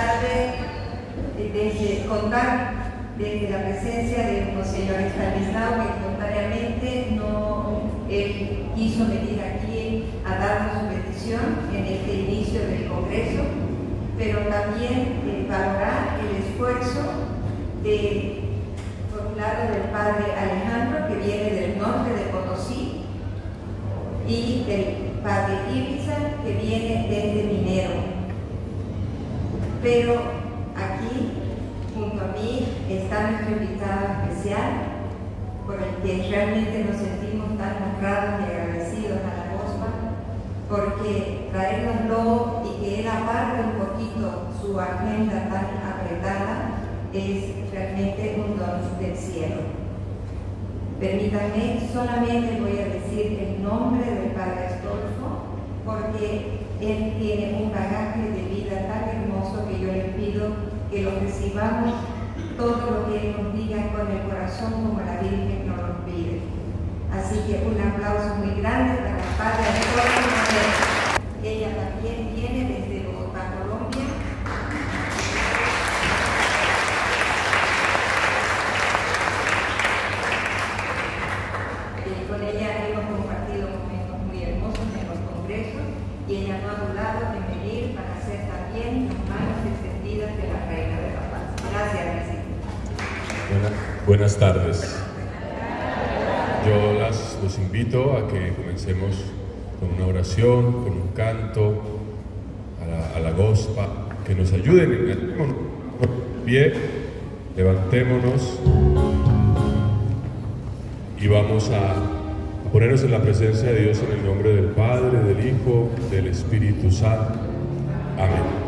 tarde, desde la presencia de Monseñor Estanislao, que espontáneamente él quiso venir aquí a darnos su bendición en este inicio del Congreso, pero también valorar el esfuerzo por un lado del Padre Alejandro, que viene del norte de Potosí, y del Padre Ibiza, que viene desde Minero. Pero aquí, junto a mí, está nuestro invitado especial, por el que realmente nos sentimos tan honrados y agradecidos a la GOSPA, porque traérnoslo y que él aparte un poquito su agenda tan apretada es realmente un don del cielo. Permítanme, solamente voy a decir el nombre del Padre Astolfo, porque él tiene un bagaje de vida tan hermoso que yo les pido que lo recibamos todo lo que él nos diga con el corazón como la Virgen nos lo pide. Así que un aplauso muy grande para el Padre Astolfo. Ella también viene desde Bogotá, Colombia. Con ella hemos compartido momentos muy hermosos en los congresos y ella no ha dudado en venir para ser también las manos extendidas de la Reina de la Paz. Gracias, Luisito. Buenas tardes. Yo los invito a que comencemos con una oración, con un canto a la GOSPA, que nos ayuden. Bien, levantémonos y vamos a ponernos en la presencia de Dios en el nombre del Padre, del Hijo, del Espíritu Santo. Amén.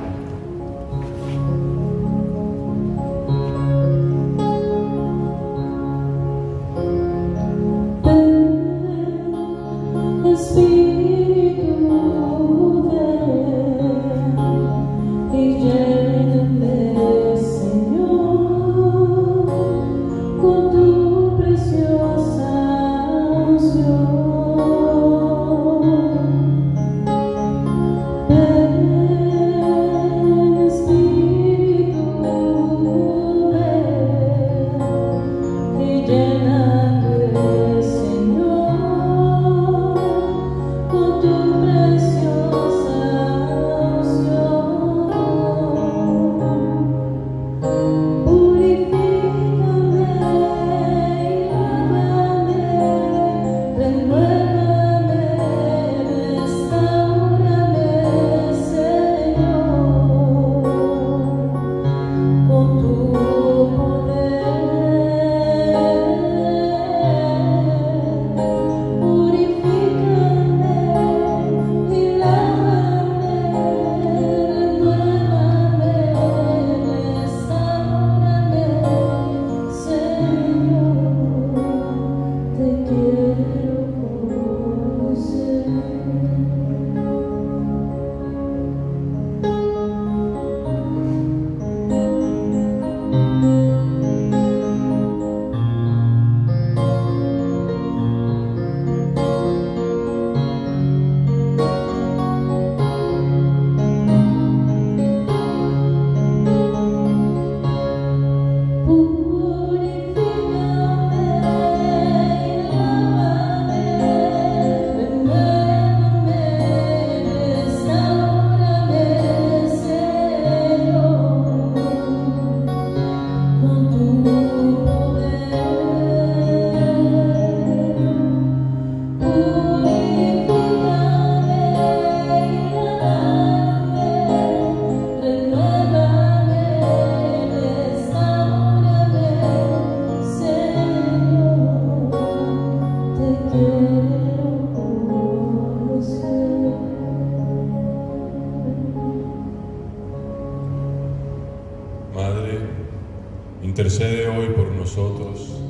Intercede hoy por nosotros,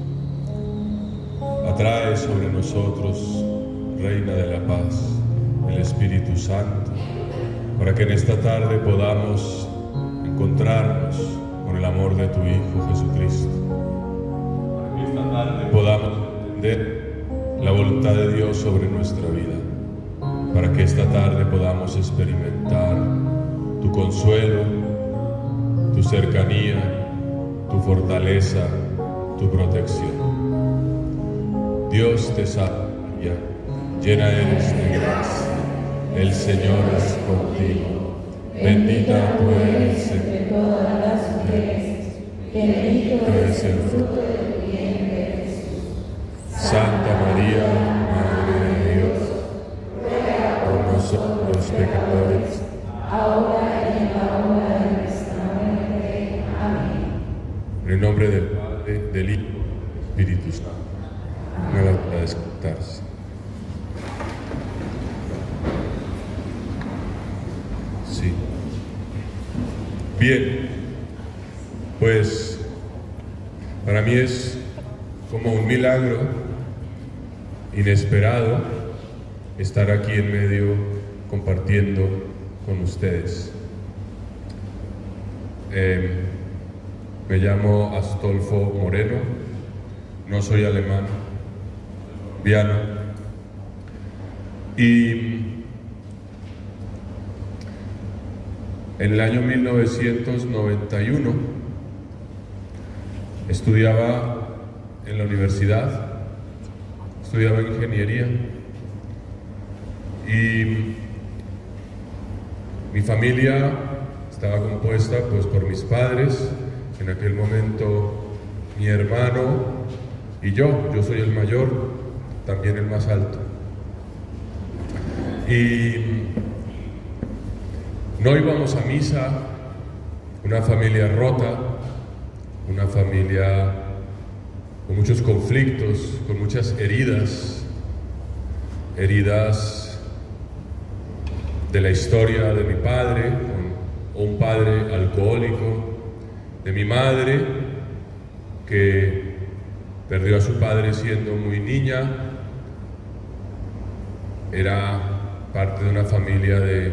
atrae sobre nosotros, Reina de la Paz, el Espíritu Santo, para que en esta tarde podamos encontrarnos con el amor de tu Hijo Jesucristo, para que esta tarde podamos entender la voluntad de Dios sobre nuestra vida, para que esta tarde podamos experimentar tu consuelo, cercanía, tu fortaleza, tu protección. Dios te salve María, llena eres de gracia, el Señor es contigo. Bendita tú eres entre todas las mujeres, bendito es el fruto de tu vientre Jesús. Santa María, Madre de Dios, ruega por nosotros los pecadores, ahora y en la hora de nuestra muerte. Amén. En el nombre del Padre, del Hijo y del Espíritu Santo. Para descontarse. Sí. Bien, pues para mí es como un milagro inesperado estar aquí en medio compartiendo con ustedes. Me llamo Astolfo Moreno, no soy alemán, colombiano, y en el año 1991 estudiaba en la universidad, estudiaba ingeniería, y mi familia estaba compuesta pues por mis padres, en aquel momento mi hermano y yo soy el mayor, también el más alto. Y no íbamos a misa, una familia rota, una familia con muchos conflictos, con muchas heridas de la historia de mi padre, con un padre alcohólico, de mi madre que perdió a su padre siendo muy niña, era parte de una familia de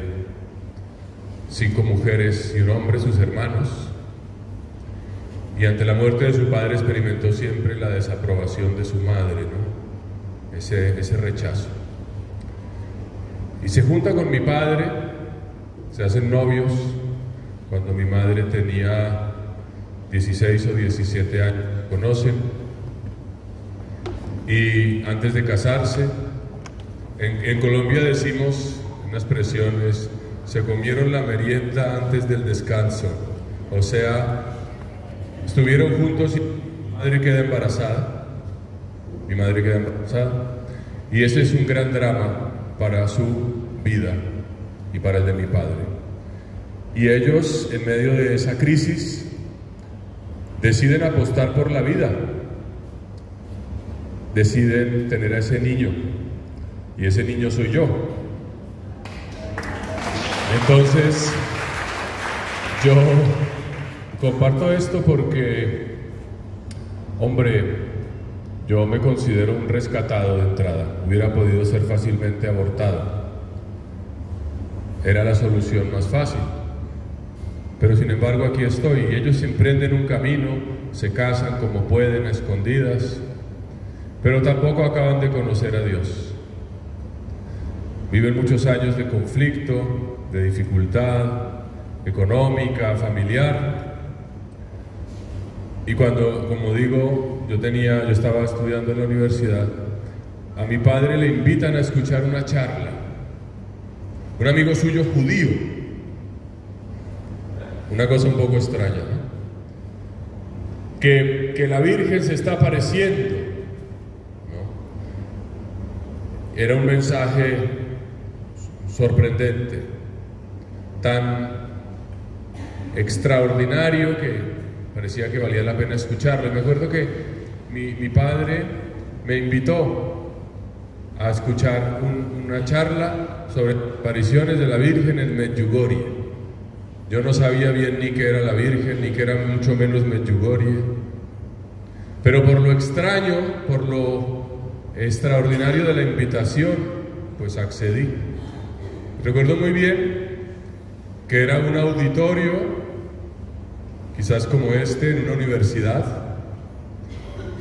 5 mujeres y un hombre, sus hermanos, y ante la muerte de su padre experimentó siempre la desaprobación de su madre, ¿no? Ese rechazo. Y se junta con mi padre, se hacen novios cuando mi madre tenía 16 o 17 años, se conocen, y antes de casarse, en Colombia decimos una expresión, se comieron la merienda antes del descanso, o sea, estuvieron juntos y mi madre queda embarazada, y ese es un gran drama para su vida y para el de mi padre. Y ellos, en medio de esa crisis, deciden apostar por la vida, deciden tener a ese niño, y ese niño soy yo. Entonces, yo comparto esto porque, hombre, yo me considero un rescatado de entrada. Hubiera podido ser fácilmente abortado. Era la solución más fácil. Pero sin embargo aquí estoy, y ellos emprenden un camino, se casan como pueden a escondidas, pero tampoco acaban de conocer a Dios. Viven muchos años de conflicto, de dificultad económica, familiar. Y cuando, como digo, yo estaba estudiando en la universidad, a mi padre le invitan a escuchar una charla, un amigo suyo judío, una cosa un poco extraña, ¿no? Que la Virgen se está apareciendo, ¿no? Era un mensaje sorprendente, tan extraordinario que parecía que valía la pena escucharlo. Y me acuerdo que mi padre me invitó a escuchar una charla sobre apariciones de la Virgen en Medjugorje. Yo no sabía bien ni qué era la Virgen, ni qué era mucho menos Medjugorje, pero por lo extraño, por lo extraordinario de la invitación, pues accedí. Recuerdo muy bien que era un auditorio, quizás como este, en una universidad.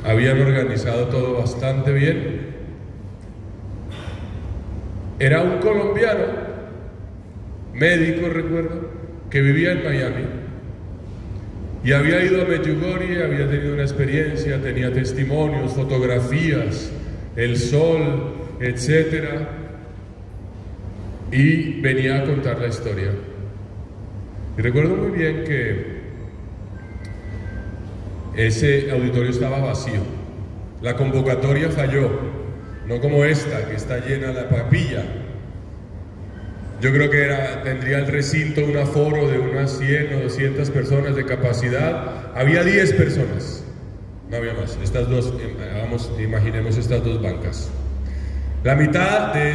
Habían organizado todo bastante bien. Era un colombiano, médico recuerdo, que vivía en Miami, Y había ido a Medjugorje, había tenido una experiencia, tenía testimonios, fotografías, el sol, etc. Y venía a contar la historia. Y recuerdo muy bien que ese auditorio estaba vacío. La convocatoria falló, no como esta, que está llena la papilla. Yo creo que tendría el recinto un aforo de unas 100 o 200 personas de capacidad. Había 10 personas, no había más. Estas dos, imaginemos estas dos bancas. La mitad de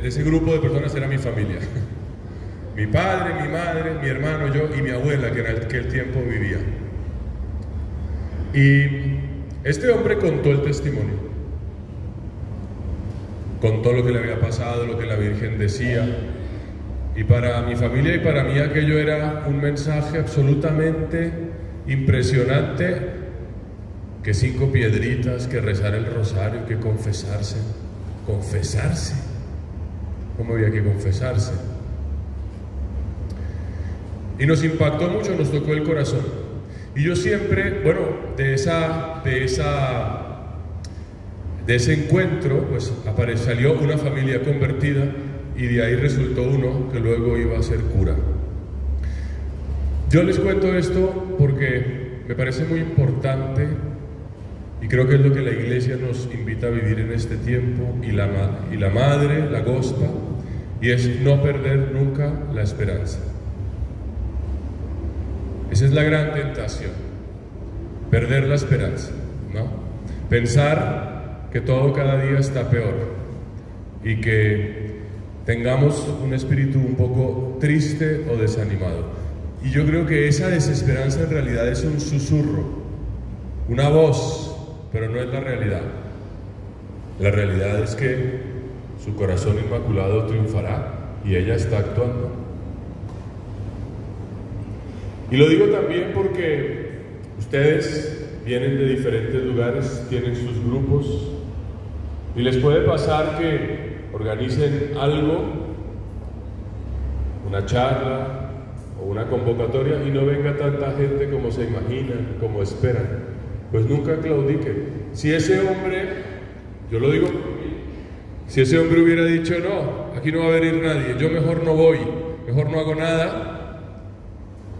ese grupo de personas era mi familia. Mi padre, mi madre, mi hermano, yo y mi abuela, que en aquel tiempo vivía. Y este hombre contó el testimonio. Contó lo que le había pasado, lo que la Virgen decía. Y para mi familia y para mí aquello era un mensaje absolutamente impresionante. Que 5 piedritas, que rezar el rosario, que confesarse. ¿Confesarse? ¿Cómo había que confesarse? Y nos impactó mucho, nos tocó el corazón. Y yo siempre, bueno, de ese encuentro, pues salió una familia convertida y de ahí resultó uno que luego iba a ser cura. Yo les cuento esto porque me parece muy importante y creo que es lo que la Iglesia nos invita a vivir en este tiempo y la Madre, la Gospa, y es no perder nunca la esperanza. Esa es la gran tentación, perder la esperanza, ¿no? Pensar que todo cada día está peor y que tengamos un espíritu un poco triste o desanimado. Y yo creo que esa desesperanza en realidad es un susurro, una voz, pero no es la realidad. La realidad es que su corazón inmaculado triunfará y ella está actuando. Y lo digo también porque ustedes vienen de diferentes lugares, tienen sus grupos y les puede pasar que organicen algo, una charla o una convocatoria y no venga tanta gente como se imaginan, como esperan. Pues nunca claudiquen. Si ese hombre, yo lo digo, si ese hombre hubiera dicho no, aquí no va a venir nadie, yo mejor no voy, mejor no hago nada,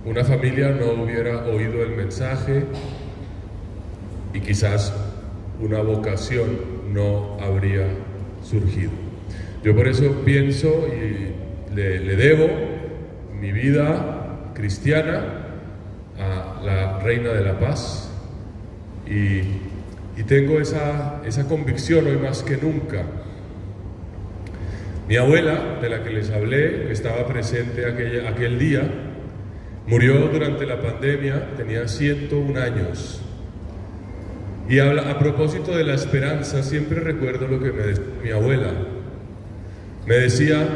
una familia no hubiera oído el mensaje y quizás una vocación no habría surgido. Yo por eso pienso y le debo mi vida cristiana a la Reina de la Paz y tengo esa convicción hoy más que nunca. Mi abuela, de la que les hablé, que estaba presente aquel día, murió durante la pandemia, tenía 101 años. Y a propósito de la esperanza, siempre recuerdo lo que me decía mi abuela. Me decía,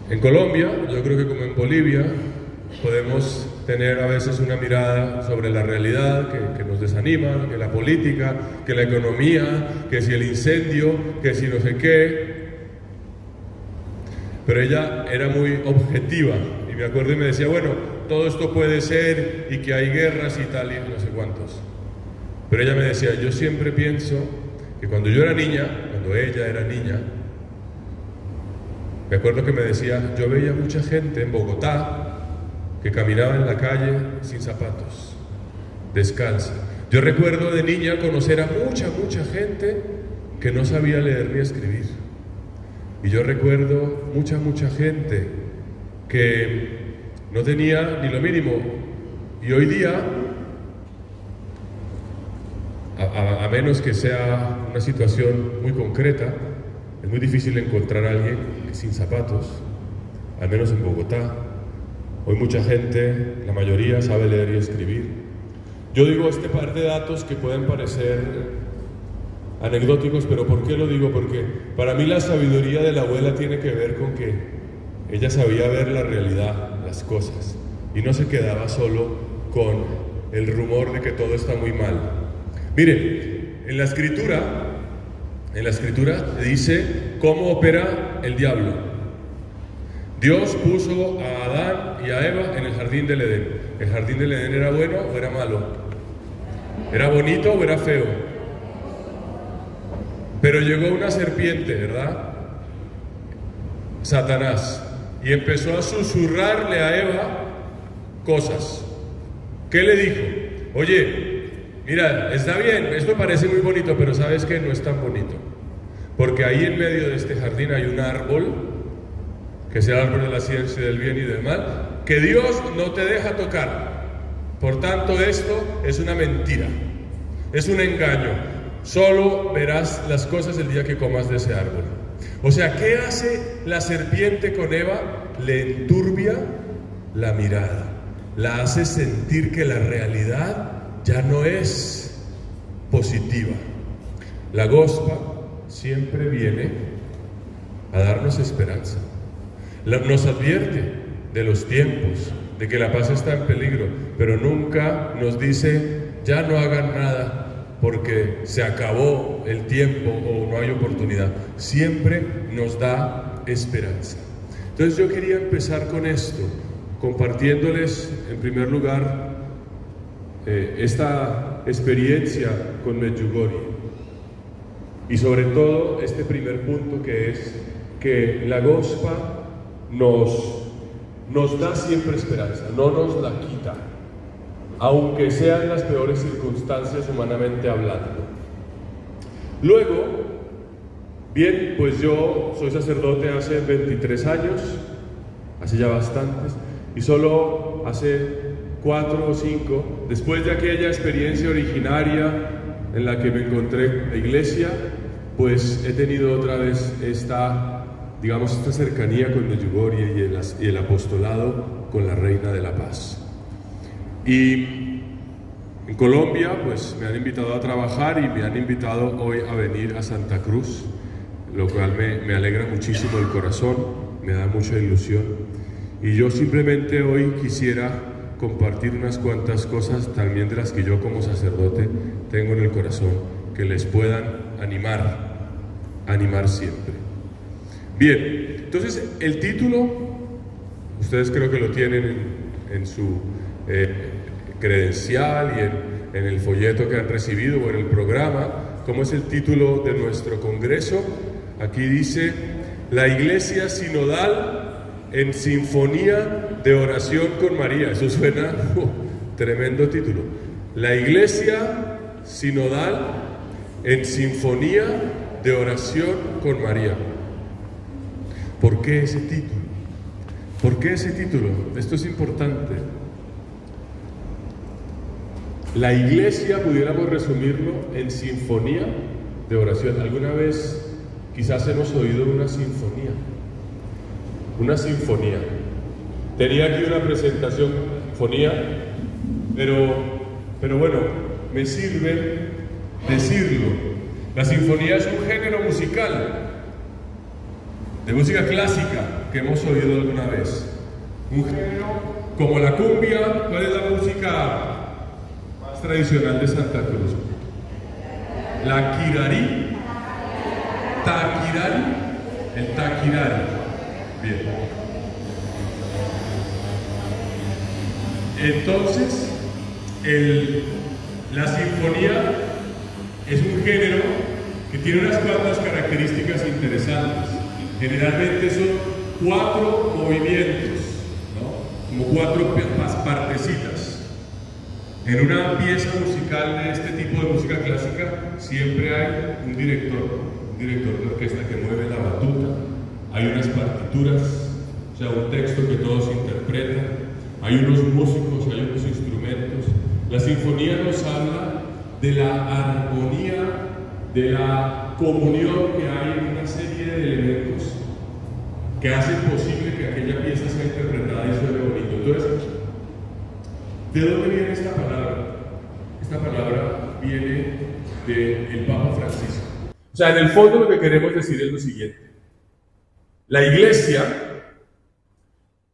en Colombia, yo creo que como en Bolivia, podemos tener a veces una mirada sobre la realidad que nos desanima, que la política, que la economía, que si el incendio, que si no sé qué. Pero ella era muy objetiva. Me acuerdo y me decía, bueno, todo esto puede ser y que hay guerras y tal y no sé cuántos. Pero ella me decía, yo siempre pienso que cuando yo era niña, cuando ella era niña, me acuerdo que me decía, yo veía mucha gente en Bogotá que caminaba en la calle sin zapatos, descalza. Yo recuerdo de niña conocer a mucha gente que no sabía leer ni escribir. Y yo recuerdo mucha gente que no tenía ni lo mínimo. Y hoy día, a menos que sea una situación muy concreta, es muy difícil encontrar a alguien sin zapatos, al menos en Bogotá. Hoy mucha gente, la mayoría, sabe leer y escribir. Yo digo este par de datos que pueden parecer anecdóticos, pero ¿por qué lo digo? Porque para mí la sabiduría de la abuela tiene que ver con que ella sabía ver la realidad, las cosas, y no se quedaba solo con el rumor de que todo está muy mal. Miren, en la escritura dice cómo opera el diablo. Dios puso a Adán y a Eva en el jardín del Edén. ¿El jardín del Edén era bueno o era malo? ¿Era bonito o era feo? Pero llegó una serpiente, ¿verdad? Satanás, y empezó a susurrarle a Eva cosas. ¿Qué le dijo? Oye, mira, está bien, esto parece muy bonito, pero ¿sabes qué? No es tan bonito. Porque ahí en medio de este jardín hay un árbol, que es el árbol de la ciencia del bien y del mal, que Dios no te deja tocar. Por tanto, esto es una mentira, es un engaño. Solo verás las cosas el día que comas de ese árbol. O sea, ¿qué hace la serpiente con Eva? Le enturbia la mirada, la hace sentir que la realidad ya no es positiva. La gospa siempre viene a darnos esperanza. Nos advierte de los tiempos, de que la paz está en peligro, pero nunca nos dice, ya no hagan nada porque se acabó el tiempo o no hay oportunidad. Siempre nos da esperanza. Entonces yo quería empezar con esto, compartiéndoles en primer lugar esta experiencia con Medjugorje, y sobre todo este primer punto, que es que la gospa nos da siempre esperanza, no nos la quita, aunque sean las peores circunstancias humanamente hablando. Luego, bien, pues yo soy sacerdote hace 23 años, hace ya bastantes, y solo hace 4 o 5, después de aquella experiencia originaria en la que me encontré en la iglesia, pues he tenido otra vez esta cercanía con Medjugorje y el apostolado con la Reina de la Paz. Y en Colombia, pues me han invitado a trabajar y me han invitado hoy a venir a Santa Cruz, lo cual me alegra muchísimo el corazón, me da mucha ilusión. Y yo simplemente hoy quisiera compartir unas cuantas cosas también de las que yo como sacerdote tengo en el corazón, que les puedan animar siempre. Bien, entonces el título, ustedes creo que lo tienen en su credencial y en el folleto que han recibido o en el programa. ¿Cómo es el título de nuestro congreso? Aquí dice: la Iglesia Sinodal en sinfonía de oración con María. Eso suena tremendo título. La Iglesia Sinodal en sinfonía de oración con María. ¿Por qué ese título? ¿Por qué ese título? Esto es importante. La iglesia, pudiéramos resumirlo en sinfonía de oración. ¿Alguna vez quizás hemos oído una sinfonía? Una sinfonía. Tenía aquí una presentación de sinfonía, pero bueno, me sirve decirlo. La sinfonía es un género musical, de música clásica, que hemos oído alguna vez. Un género como la cumbia. ¿Cuál es la música más tradicional de Santa Cruz? La quirarí, taquirari, el taquirari. Bien. Entonces, la sinfonía es un género que tiene unas cuantas características interesantes. Generalmente son 4 movimientos, ¿no? Como 4 partecitas. En una pieza musical de este tipo de música clásica siempre hay un director de orquesta que mueve la batuta, hay unas partituras, o sea, un texto que todos interpretan, hay unos músicos, hay unos instrumentos. La sinfonía nos habla de la armonía, de la comunión que hay en una serie de elementos que hacen posible que aquella pieza sea interpretada y suene bonito. Entonces, ¿de dónde viene esta palabra? Esta palabra viene del Papa Francisco. O sea, en el fondo lo que queremos decir es lo siguiente: la Iglesia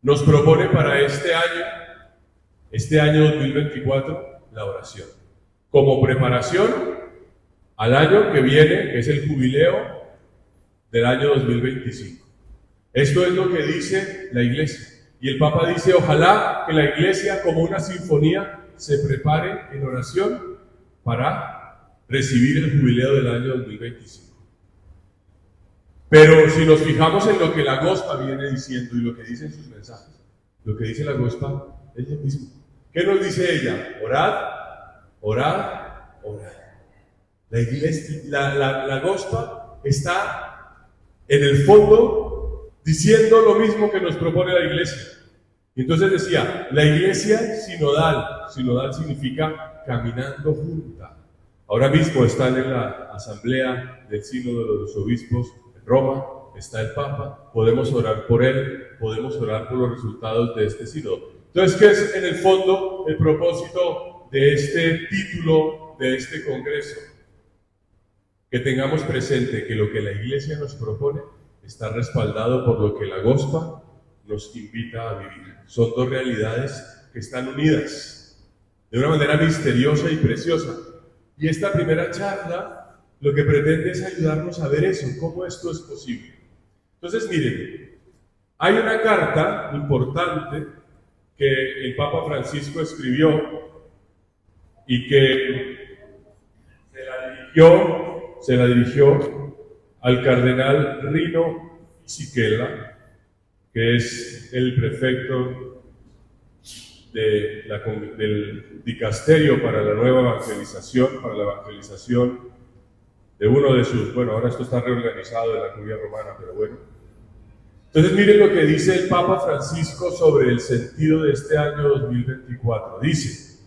nos propone para este año 2024, la oración, como preparación al año que viene, que es el jubileo del año 2025. Esto es lo que dice la Iglesia. Y el Papa dice, ojalá que la Iglesia, como una sinfonía, se prepare en oración para recibir el jubileo del año 2025. Pero si nos fijamos en lo que la Gospa viene diciendo y lo que dice en sus mensajes, lo que dice la Gospa es lo mismo. ¿Qué nos dice ella? Orad, orad, orad. La Iglesia, la Gospa está en el fondo diciendo lo mismo que nos propone la Iglesia. Y entonces decía, la Iglesia sinodal significa caminando junta. Ahora mismo están en la asamblea del sínodo de los obispos en Roma, está el Papa, podemos orar por él, podemos orar por los resultados de este sínodo. Entonces, ¿qué es en el fondo el propósito de este título, de este congreso? Que tengamos presente que lo que la Iglesia nos propone está respaldado por lo que la Gospa nos invita a vivir. Son dos realidades que están unidas de una manera misteriosa y preciosa. Y esta primera charla lo que pretende es ayudarnos a ver eso, cómo esto es posible. Entonces, miren, hay una carta importante que el Papa Francisco escribió y que se la dirigió al cardenal Rino Fisichella, que es el prefecto del dicasterio para la nueva evangelización, para la evangelización de uno de sus, bueno, ahora esto está reorganizado de la Curia Romana, pero bueno. Entonces miren lo que dice el Papa Francisco sobre el sentido de este año 2024. Dice,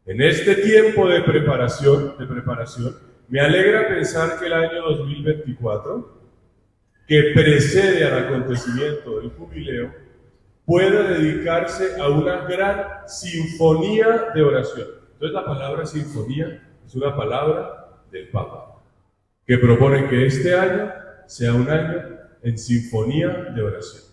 en este tiempo de preparación, me alegra pensar que el año 2024, que precede al acontecimiento del jubileo, pueda dedicarse a una gran sinfonía de oración. Entonces la palabra sinfonía es una palabra del Papa, que propone que este año sea un año en sinfonía de oración.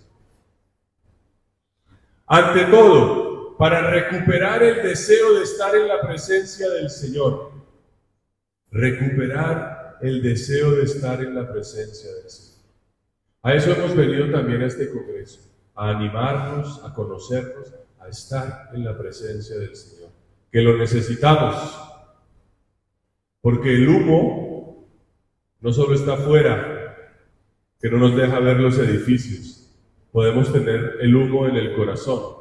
Ante todo, para recuperar el deseo de estar en la presencia del Señor. Recuperar el deseo de estar en la presencia del Señor. A eso hemos venido también a este congreso, a animarnos, a conocernos, a estar en la presencia del Señor, que lo necesitamos, porque el humo no solo está afuera, que no nos deja ver los edificios, podemos tener el humo en el corazón,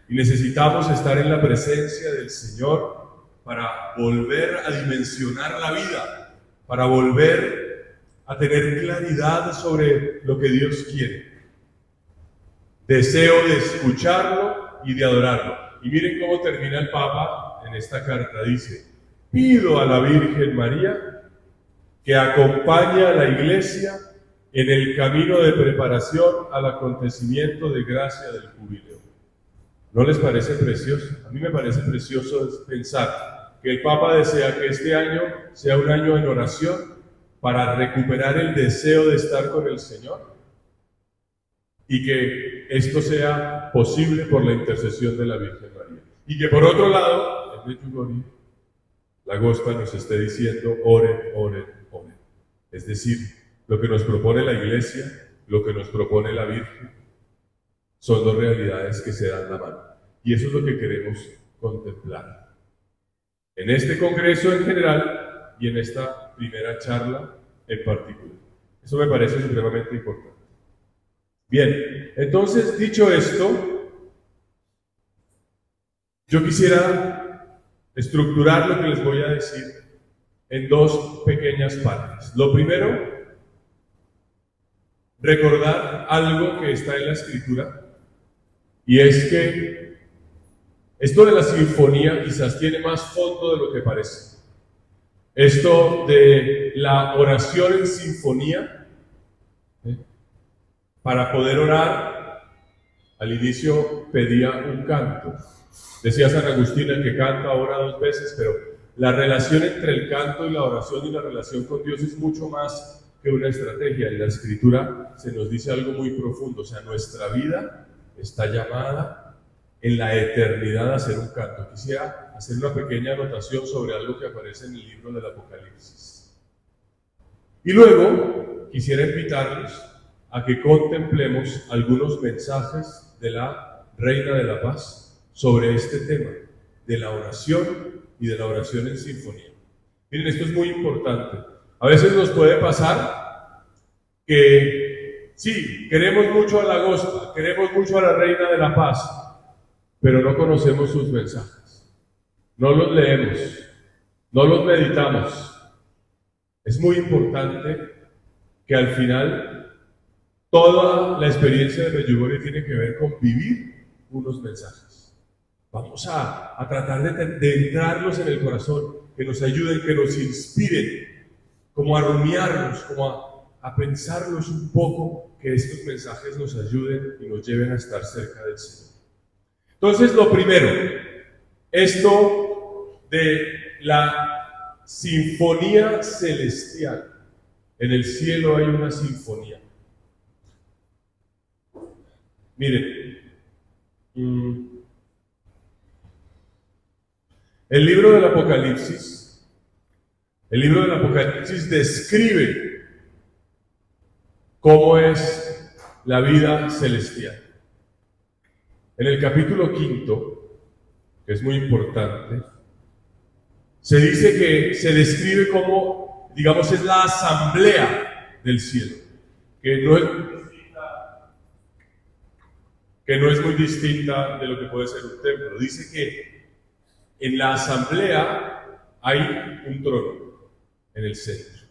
y necesitamos estar en la presencia del Señor para volver a dimensionar la vida, para volver a tener claridad sobre lo que Dios quiere. Deseo de escucharlo y de adorarlo. Y miren cómo termina el Papa en esta carta. Dice, pido a la Virgen María que acompañe a la Iglesia en el camino de preparación al acontecimiento de gracia del jubileo. ¿No les parece precioso? A mí me parece precioso pensar que el Papa desea que este año sea un año en oración para recuperar el deseo de estar con el Señor y que esto sea posible por la intercesión de la Virgen María. Y que por otro lado, la Gospa nos esté diciendo, oren, oren, oren. Es decir, lo que nos propone la Iglesia, lo que nos propone la Virgen, son dos realidades que se dan la mano. Y eso es lo que queremos contemplar. En este congreso en general y en esta primera charla en particular. Eso me parece supremamente importante. Bien, entonces, dicho esto, yo quisiera estructurar lo que les voy a decir en dos pequeñas partes. Lo primero, recordar algo que está en la Escritura, y es que esto de la sinfonía quizás tiene más fondo de lo que parece. Esto de la oración en sinfonía, para poder orar, al inicio pedía un canto. Decía San Agustín, el que canta ora dos veces, pero la relación entre el canto y la oración y la relación con Dios es mucho más que una estrategia. En la Escritura se nos dice algo muy profundo, o sea, nuestra vida está llamada en la eternidad a hacer un canto. Quisiera hacer una pequeña anotación sobre algo que aparece en el libro del Apocalipsis. Y luego quisiera invitarlos a que contemplemos algunos mensajes de la Reina de la Paz sobre este tema, de la oración y de la oración en sinfonía. Miren, esto es muy importante. A veces nos puede pasar que sí, queremos mucho a la Agosta, queremos mucho a la Reina de la Paz, pero no conocemos sus mensajes, no los leemos, no los meditamos. Es muy importante que al final toda la experiencia de Medjugorje tiene que ver con vivir unos mensajes. Vamos a tratar de entrarlos en el corazón, que nos ayuden, que nos inspiren, como a rumiarlos, como a pensarlos un poco, que estos mensajes nos ayuden y nos lleven a estar cerca del Señor. Entonces, lo primero, esto de la sinfonía celestial. En el cielo hay una sinfonía. Miren, el libro del Apocalipsis describe cómo es la vida celestial. En el capítulo 5, que es muy importante, se dice que se describe como, digamos, es la asamblea del cielo, que no es muy distinta de lo que puede ser un templo. Dice que en la asamblea hay un trono en el centro,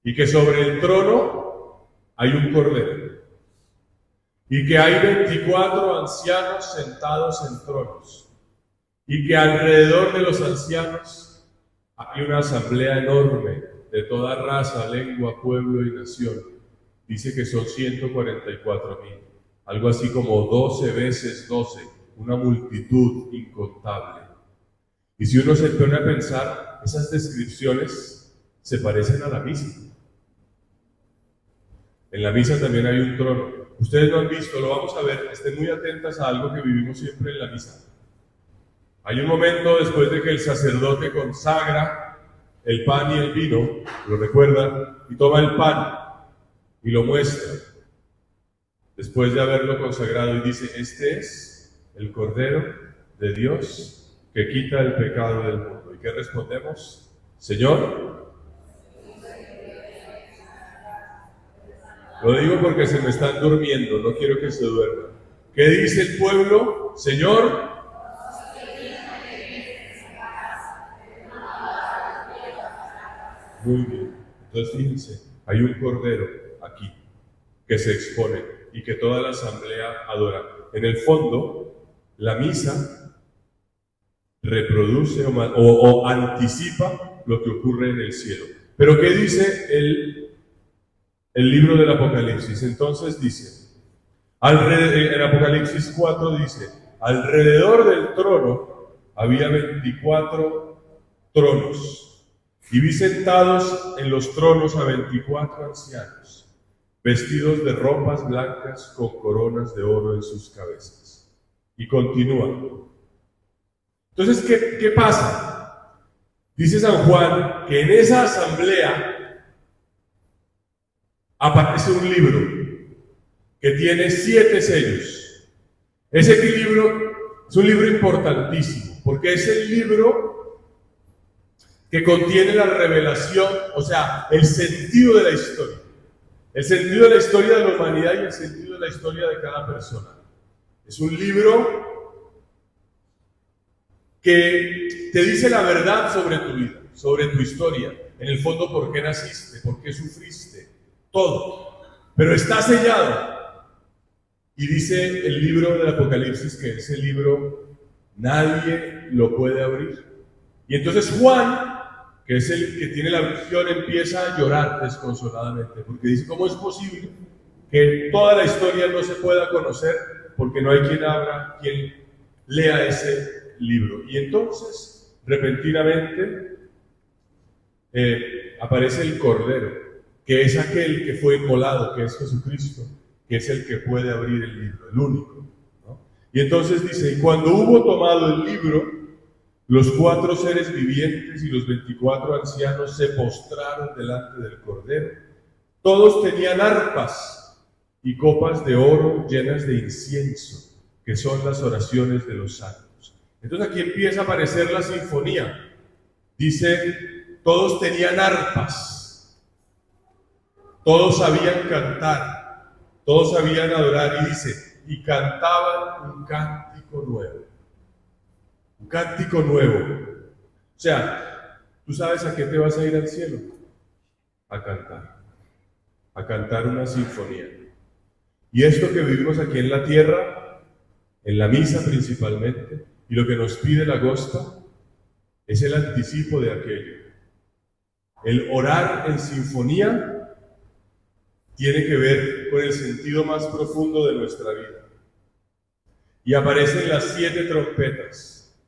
y que sobre el trono hay un cordero, y que hay 24 ancianos sentados en tronos, y que alrededor de los ancianos hay una asamblea enorme de toda raza, lengua, pueblo y nación. Dice que son 144,000, algo así como 12 veces 12, una multitud incontable. Y si uno se pone a pensar, esas descripciones se parecen a la misa. En la misa también hay un trono. Ustedes lo han visto, lo vamos a ver, estén muy atentas a algo que vivimos siempre en la misa. Hay un momento después de que el sacerdote consagra el pan y el vino, lo recuerdan, y toma el pan y lo muestra, después de haberlo consagrado, y dice: este es el Cordero de Dios que quita el pecado del mundo. ¿Y qué respondemos? Señor. Lo digo porque se me están durmiendo, no quiero que se duerman. ¿Qué dice el pueblo? Señor. Muy bien. Entonces fíjense, hay un cordero aquí que se expone y que toda la asamblea adora. En el fondo, la misa reproduce o anticipa lo que ocurre en el cielo. Pero ¿qué dice el libro del Apocalipsis? Entonces dice, en Apocalipsis 4 dice, alrededor del trono había 24 tronos, y vi sentados en los tronos a 24 ancianos, vestidos de ropas blancas con coronas de oro en sus cabezas. Y continúa. Entonces, ¿qué pasa? Dice San Juan que en esa asamblea aparece un libro que tiene 7 sellos. Ese libro es un libro importantísimo, porque es el libro que contiene la revelación, o sea, el sentido de la historia. El sentido de la historia de la humanidad y el sentido de la historia de cada persona. Es un libro que te dice la verdad sobre tu vida, sobre tu historia. En el fondo, por qué naciste, por qué sufriste, todo. Pero está sellado. Y dice el libro del Apocalipsis que ese libro nadie lo puede abrir. Y entonces Juan, que es el que tiene la visión, empieza a llorar desconsoladamente, porque dice: ¿cómo es posible que toda la historia no se pueda conocer? Porque no hay quien abra, quien lea ese libro. Y entonces, repentinamente, aparece el Cordero, que es aquel que fue inmolado, que es Jesucristo, que es el que puede abrir el libro, el único, ¿no? Y entonces dice: y cuando hubo tomado el libro, los 4 seres vivientes y los 24 ancianos se postraron delante del Cordero, Todos tenían arpas y copas de oro llenas de incienso, que son las oraciones de los santos. Entonces aquí empieza a aparecer la sinfonía. Dice, todos tenían arpas, todos sabían cantar, todos sabían adorar, y dice, y cantaban un cántico nuevo. Un cántico nuevo. O sea, ¿tú sabes a qué te vas a ir al cielo? A cantar una sinfonía. Y esto que vivimos aquí en la tierra, en la misa principalmente, y lo que nos pide la Agosta, es el anticipo de aquello. El orar en sinfonía tiene que ver con el sentido más profundo de nuestra vida. Y aparecen las 7 trompetas.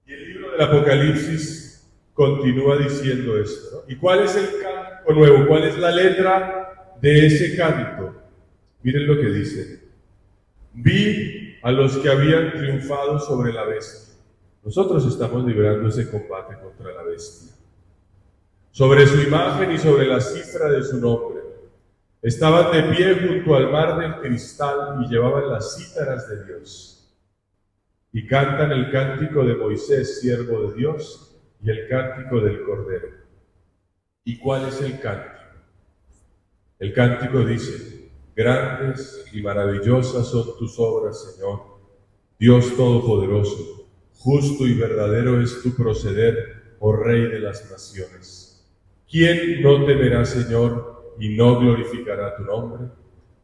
Y el libro del Apocalipsis continúa diciendo esto, ¿no? ¿Y cuál es el cántico nuevo? ¿Cuál es la letra de ese cántico? Miren lo que dice. Vi a los que habían triunfado sobre la bestia. Nosotros estamos librando ese combate contra la bestia. Sobre su imagen y sobre la cifra de su nombre. Estaban de pie junto al mar del cristal y llevaban las cítaras de Dios. Y cantan el cántico de Moisés, siervo de Dios, y el cántico del Cordero. ¿Y cuál es el cántico? El cántico dice, grandes y maravillosas son tus obras, Señor, Dios Todopoderoso, justo y verdadero es tu proceder, oh Rey de las naciones. ¿Quién no temerá, Señor, y no glorificará tu nombre?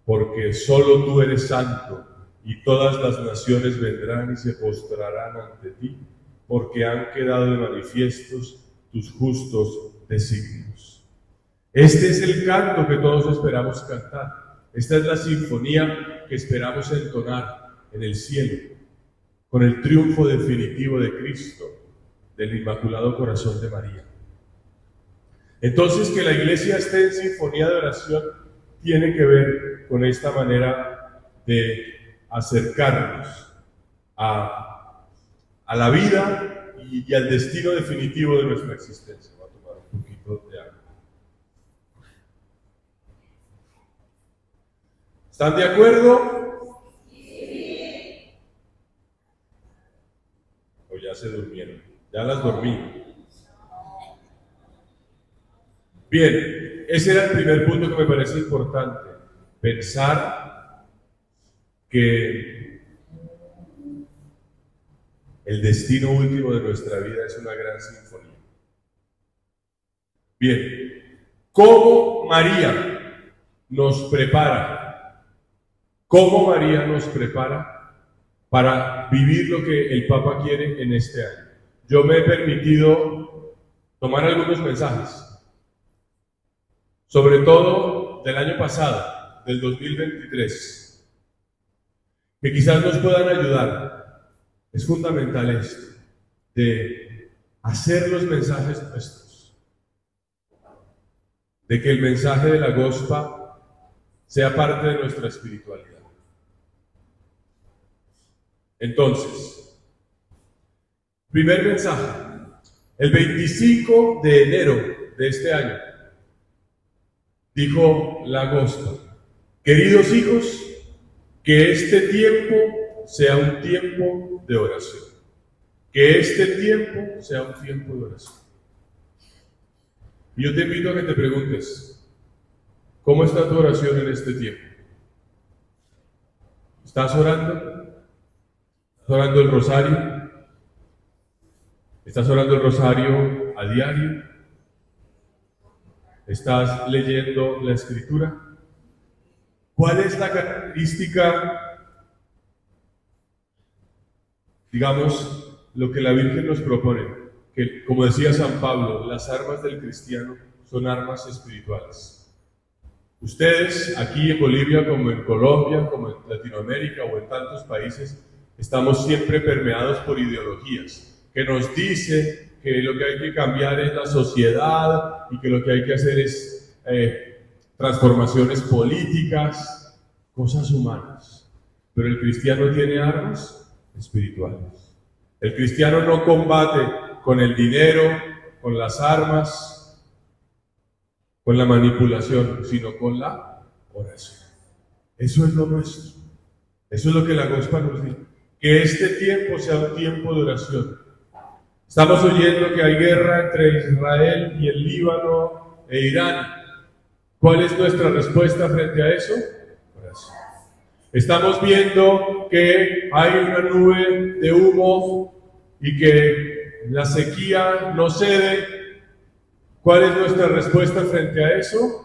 Porque solo tú eres santo, y todas las naciones vendrán y se postrarán ante ti, porque han quedado de manifiestos tus justos designios. Este es el canto que todos esperamos cantar. Esta es la sinfonía que esperamos entonar en el cielo, con el triunfo definitivo de Cristo, del Inmaculado Corazón de María. Entonces, que la Iglesia esté en sinfonía de oración tiene que ver con esta manera de acercarnos a la vida y al destino definitivo de nuestra existencia. Voy a tomar un poquito de agua. ¿Están de acuerdo? Sí. O ya se durmieron. Ya las dormí. Bien, ese era el primer punto que me parece importante. Pensar que el destino último de nuestra vida es una gran sinfonía. Bien, ¿cómo María nos prepara? ¿Cómo María nos prepara para vivir lo que el Papa quiere en este año? Yo me he permitido tomar algunos mensajes, sobre todo del año pasado, del 2023, que quizás nos puedan ayudar. Es fundamental esto, de hacer los mensajes nuestros, de que el mensaje de la Agosta sea parte de nuestra espiritualidad. Entonces, primer mensaje, el 25 de enero de este año, dijo la Agosta, queridos hijos, que este tiempo sea un tiempo de oración. Que este tiempo sea un tiempo de oración. Y yo te invito a que te preguntes, ¿cómo está tu oración en este tiempo? ¿Estás orando? ¿Estás orando el rosario? ¿Estás orando el rosario a diario? ¿Estás leyendo la Escritura? ¿Cuál es la característica, digamos, lo que la Virgen nos propone? Que, como decía San Pablo, las armas del cristiano son armas espirituales. Ustedes, aquí en Bolivia, como en Colombia, como en Latinoamérica o en tantos países, estamos siempre permeados por ideologías, que nos dice que lo que hay que cambiar es la sociedad y que lo que hay que hacer es transformaciones políticas, cosas humanas. Pero el cristiano tiene armas espirituales. El cristiano no combate con el dinero, con las armas. con la manipulación, sino con la oración. Eso es lo nuestro. Eso es lo que la Gospa nos dice. Que este tiempo sea un tiempo de oración. Estamos oyendo que hay guerra entre Israel y el Líbano e Irán. ¿Cuál es nuestra respuesta frente a eso? Oración. Estamos viendo que hay una nube de humo y que la sequía no cede. ¿Cuál es nuestra respuesta frente a eso?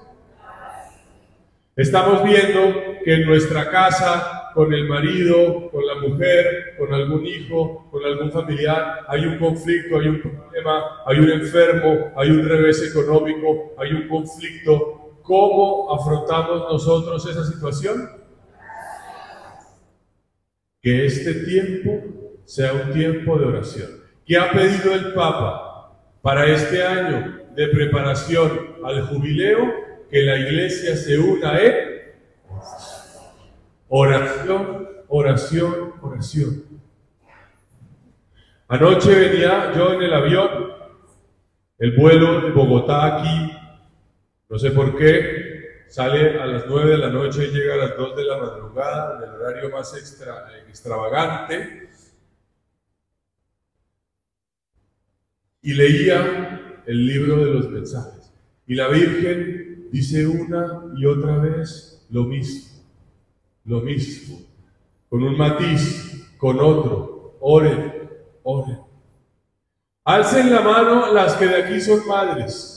Estamos viendo que en nuestra casa, con el marido, con la mujer, con algún hijo, con algún familiar, hay un conflicto, hay un problema, hay un enfermo, hay un revés económico, hay un conflicto. ¿Cómo afrontamos nosotros esa situación? Que este tiempo sea un tiempo de oración. ¿Qué ha pedido el Papa para este año de preparación al jubileo? Que la Iglesia se una en oración, oración, oración. Anoche venía yo en el avión, el vuelo de Bogotá aquí, no sé por qué, sale a las 9 de la noche y llega a las 2 de la madrugada, en el horario más extravagante, y leía el libro de los mensajes. Y la Virgen dice una y otra vez lo mismo, con un matiz, con otro. Oren, oren. Alcen la mano las que de aquí son madres.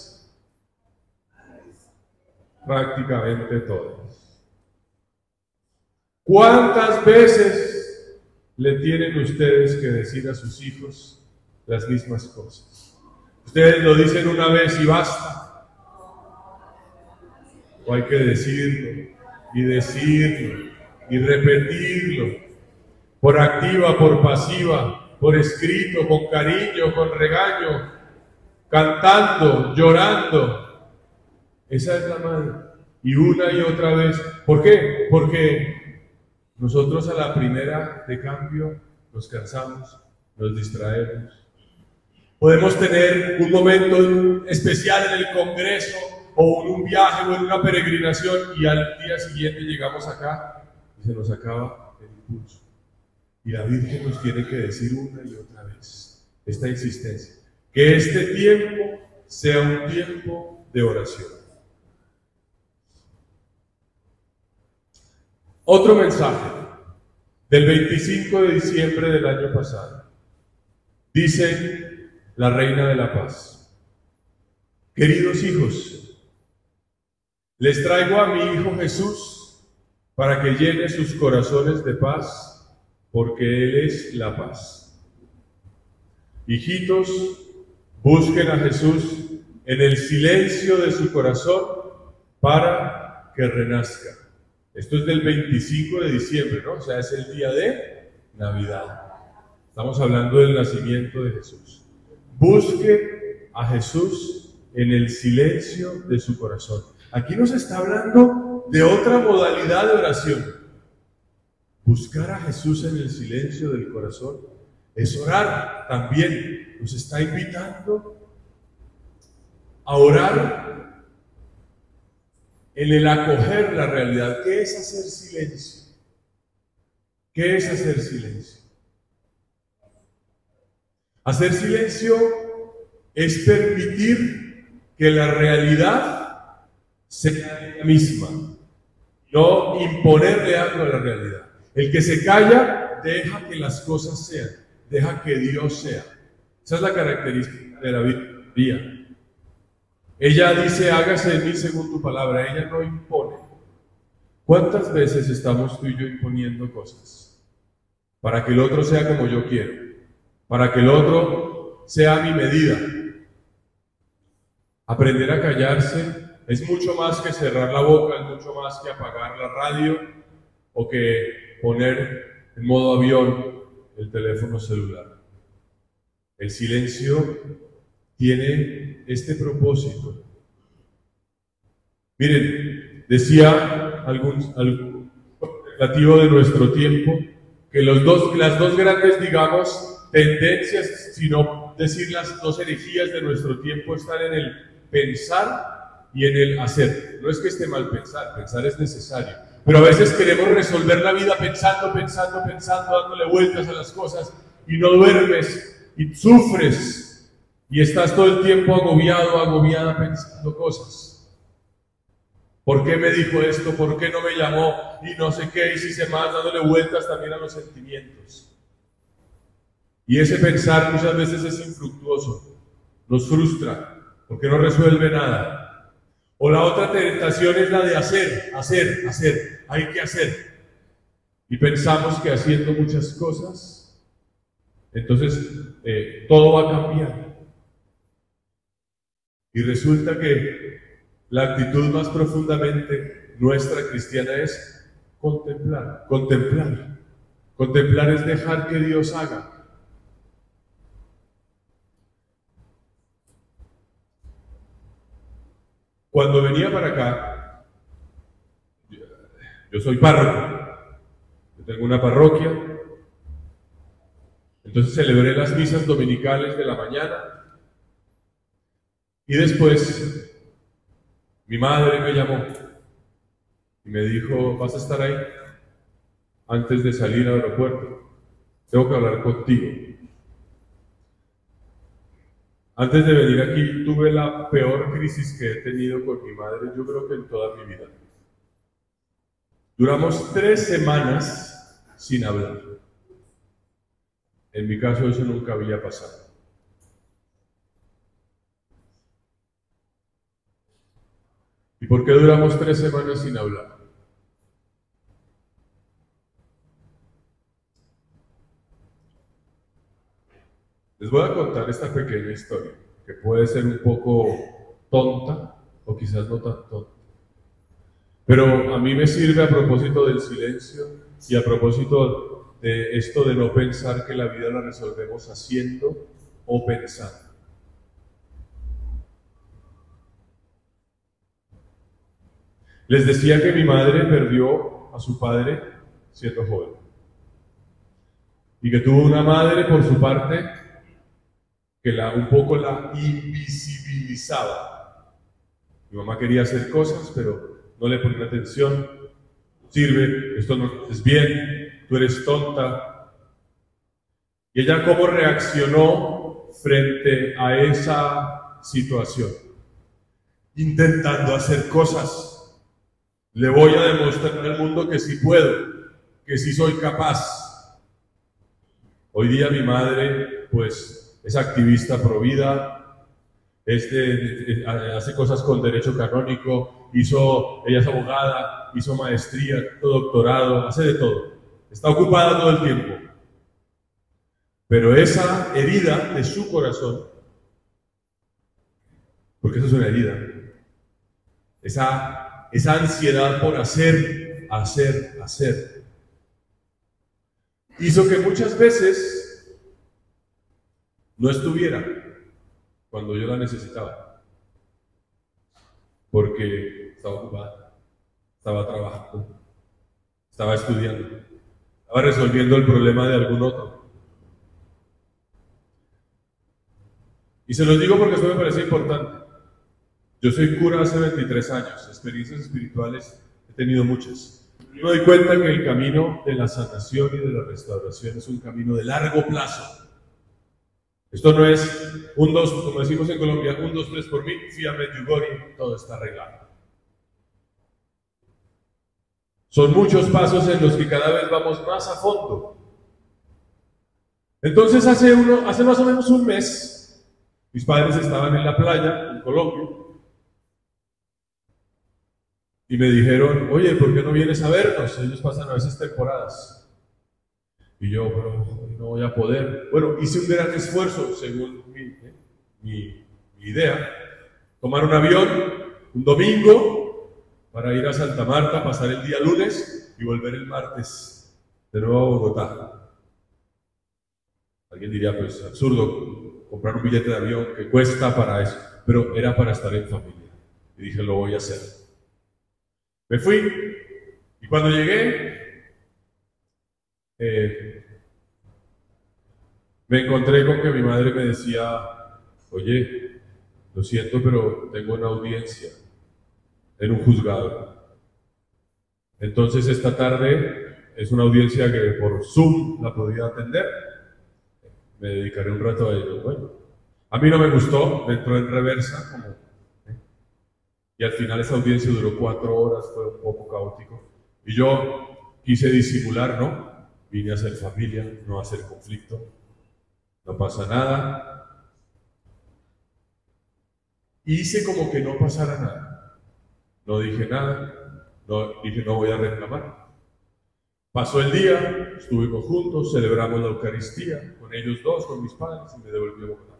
Prácticamente todas. ¿Cuántas veces le tienen ustedes que decir a sus hijos las mismas cosas? Ustedes lo dicen una vez y basta. O hay que decirlo, y repetirlo, por activa, por pasiva, por escrito, con cariño, con regaño, cantando, llorando. Esa es la madre. Y una y otra vez. ¿Por qué? Porque nosotros a la primera de cambio nos cansamos, nos distraemos. Podemos tener un momento especial en el Congreso, o en un viaje o en una peregrinación, y al día siguiente llegamos acá y se nos acaba el impulso. Y la Virgen nos tiene que decir una y otra vez esta insistencia, que este tiempo sea un tiempo de oración. Otro mensaje del 25 de diciembre del año pasado. Dice la Reina de la Paz: queridos hijos, les traigo a mi Hijo Jesús para que llene sus corazones de paz, porque Él es la paz. Hijitos, busquen a Jesús en el silencio de su corazón para que renazca. Esto es del 25 de diciembre, ¿no? O sea, es el día de Navidad. Estamos hablando del nacimiento de Jesús. Busque a Jesús en el silencio de su corazón. Aquí nos está hablando de otra modalidad de oración. Buscar a Jesús en el silencio del corazón es orar también. Nos está invitando a orar en el acoger la realidad. ¿Qué es hacer silencio? ¿Qué es hacer silencio? Hacer silencio es permitir que la realidad sea ella misma, no imponerle algo a la realidad. El que se calla deja que las cosas sean, deja que Dios sea. Esa es la característica de la Biblia. Ella dice: hágase en mí según tu palabra. Ella no impone. ¿Cuántas veces estamos tú y yo imponiendo cosas para que el otro sea como yo quiero, para que el otro sea a mi medida? Aprender a callarse es mucho más que cerrar la boca, es mucho más que apagar la radio o que poner en modo avión el teléfono celular. El silencio tiene este propósito. Miren, decía algún relativo de nuestro tiempo que las dos grandes, digamos, tendencias, si no decir las dos herejías de nuestro tiempo, están en el pensar y en el hacer. No es que esté mal pensar, pensar es necesario, pero a veces queremos resolver la vida pensando, dándole vueltas a las cosas, y no duermes, y sufres, y estás todo el tiempo agobiado, agobiada pensando cosas. ¿Por qué me dijo esto? ¿Por qué no me llamó? Y no sé qué, y si se más, dándole vueltas también a los sentimientos. Y ese pensar muchas veces es infructuoso, nos frustra, porque no resuelve nada. O la otra tentación es la de hacer, hay que hacer. Y pensamos que haciendo muchas cosas, entonces todo va a cambiar. Y resulta que la actitud más profundamente nuestra cristiana es contemplar. Contemplar es dejar que Dios haga. Cuando venía para acá, yo soy párroco, yo tengo una parroquia, entonces celebré las misas dominicales de la mañana y después mi madre me llamó y me dijo, ¿vas a estar ahí? Antes de salir al aeropuerto, tengo que hablar contigo. Antes de venir aquí tuve la peor crisis que he tenido con mi madre, yo creo que en toda mi vida. Duramos 3 semanas sin hablar. En mi caso eso nunca había pasado. ¿Y por qué duramos 3 semanas sin hablar? Les voy a contar esta pequeña historia, que puede ser un poco tonta, o quizás no tan tonta. Pero a mí me sirve a propósito del silencio y a propósito de esto de no pensar que la vida la resolvemos haciendo o pensando. Les decía que mi madre perdió a su padre siendo joven. Y que tuvo una madre, por su parte, que un poco la invisibilizaba. Mi mamá quería hacer cosas, pero no le ponía atención. Sirve, esto no es bien, tú eres tonta. Y ella cómo reaccionó frente a esa situación. Intentando hacer cosas. Le voy a demostrar al mundo que sí puedo, que sí soy capaz. Hoy día mi madre, pues, es activista pro vida, hace cosas con derecho canónico, ella es abogada, hizo maestría, doctorado, hace de todo. Está ocupada todo el tiempo. Pero esa herida de su corazón, porque eso es una herida, esa ansiedad por hacer, hizo que muchas veces no estuviera cuando yo la necesitaba, porque estaba ocupada, estaba trabajando, estaba estudiando, estaba resolviendo el problema de algún otro. Y se los digo porque eso me parece importante. Yo soy cura hace 23 años, experiencias espirituales he tenido muchas. Yo me doy cuenta que el camino de la sanación y de la restauración es un camino de largo plazo. Esto no es un 2, como decimos en Colombia, 1, 2, 3 por mí, fíame Yugori, todo está arreglado. Son muchos pasos en los que cada vez vamos más a fondo. Entonces hace más o menos un mes, mis padres estaban en la playa, en Colombia, y me dijeron, oye, ¿por qué no vienes a vernos? Ellos pasan a veces temporadas. Y yo, pero no voy a poder. Bueno, hice un gran esfuerzo, según mi idea, tomar un avión un domingo para ir a Santa Marta, pasar el día lunes y volver el martes de nuevo a Bogotá. Alguien diría, pues absurdo, comprar un billete de avión que cuesta para eso, pero era para estar en familia. Y dije, lo voy a hacer. Me fui, y cuando llegué, me encontré con que mi madre me decía, oye, lo siento, pero tengo una audiencia. en un juzgado. Entonces esta tarde es una audiencia que por Zoom la podía atender. Me dedicaré un rato a ello. Bueno, a mí no me gustó, me entró en reversa, y al final esa audiencia duró 4 horas, fue un poco caótico. Y yo quise disimular, ¿no? Vine a hacer familia, no a hacer conflicto. No pasa nada. Hice como que no pasara nada. No dije nada. Dije no voy a reclamar. Pasó el día, estuvimos juntos, celebramos la Eucaristía con ellos dos, con mis padres, y me devolví a Bogotá.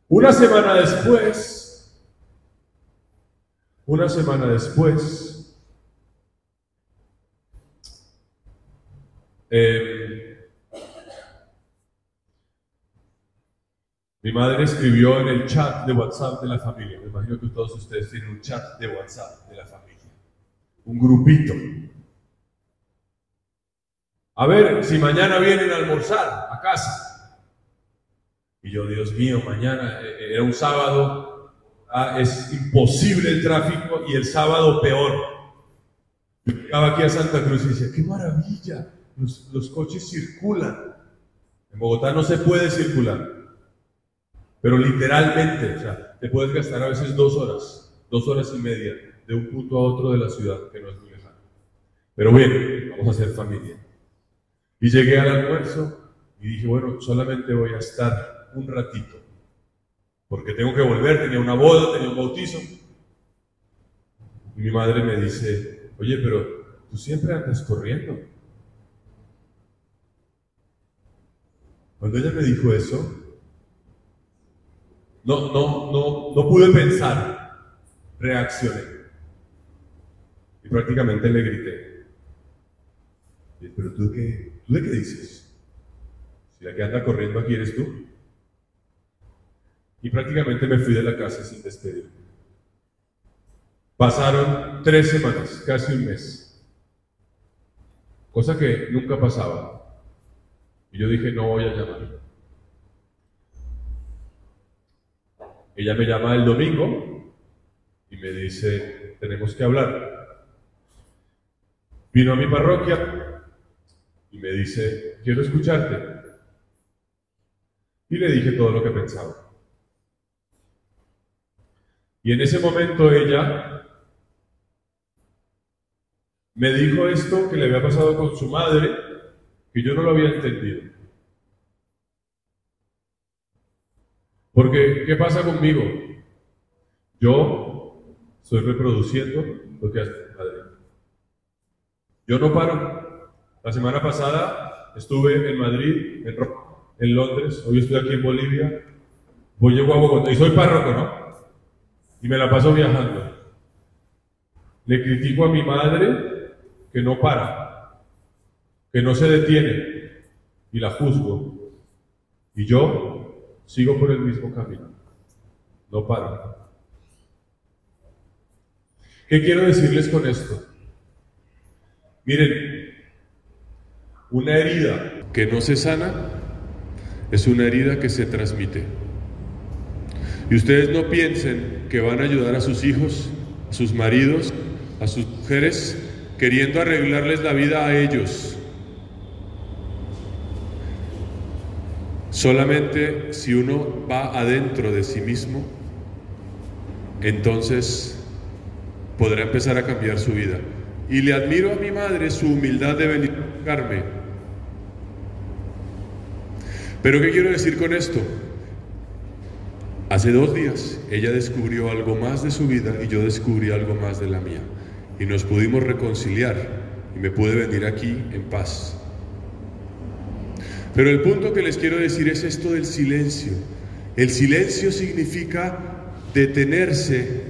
Una semana después, mi madre escribió en el chat de WhatsApp de la familia. Me imagino que todos ustedes tienen un chat de WhatsApp de la familia, un grupito. A ver si mañana vienen a almorzar a casa. Y yo, Dios mío, mañana era un sábado, es imposible el tráfico, y el sábado peor. Yo llegaba aquí a Santa Cruz y decía, ¡qué maravilla! Los coches circulan. En Bogotá no se puede circular, pero literalmente, o sea, te puedes gastar a veces 2 horas y media de un punto a otro de la ciudad, que no es muy lejano. Pero bien, vamos a hacer familia. Y llegué al almuerzo y dije, bueno, solamente voy a estar un ratito, porque tengo que volver, tenía una boda, tenía un bautizo. Y mi madre me dice, oye, pero tú siempre andas corriendo. Cuando ella me dijo eso, no pude pensar, reaccioné. Y prácticamente le grité. ¿Pero tú de qué dices? Si la que anda corriendo aquí eres tú. Y prácticamente me fui de la casa sin despedirme. Pasaron 3 semanas, casi un mes. Cosa que nunca pasaba. Y yo dije, no voy a llamar. Ella me llama el domingo y me dice, tenemos que hablar. Vino a mi parroquia y me dice, quiero escucharte. Y le dije todo lo que pensaba. Y en ese momento ella me dijo esto que le había pasado con su madre, que yo no lo había entendido. Porque, ¿qué pasa conmigo? Yo estoy reproduciendo lo que hace mi madre. Yo no paro. La semana pasada estuve en Madrid, en Roma, en Londres, hoy estoy aquí en Bolivia, voy llego a Bogotá, y soy párroco, ¿no? Y me la paso viajando. Le critico a mi madre que no para, que no se detiene, y la juzgo. Y yo sigo por el mismo camino. No paro. ¿Qué quiero decirles con esto? Miren, una herida que no se sana es una herida que se transmite. Y ustedes no piensen que van a ayudar a sus hijos, a sus maridos, a sus mujeres, queriendo arreglarles la vida a ellos. Solamente si uno va adentro de sí mismo, entonces podrá empezar a cambiar su vida. Y le admiro a mi madre su humildad de venir a buscarme. Pero ¿qué quiero decir con esto? Hace 2 días ella descubrió algo más de su vida y yo descubrí algo más de la mía. Y nos pudimos reconciliar y me pude venir aquí en paz. Pero el punto que les quiero decir es esto del silencio. El silencio significa detenerse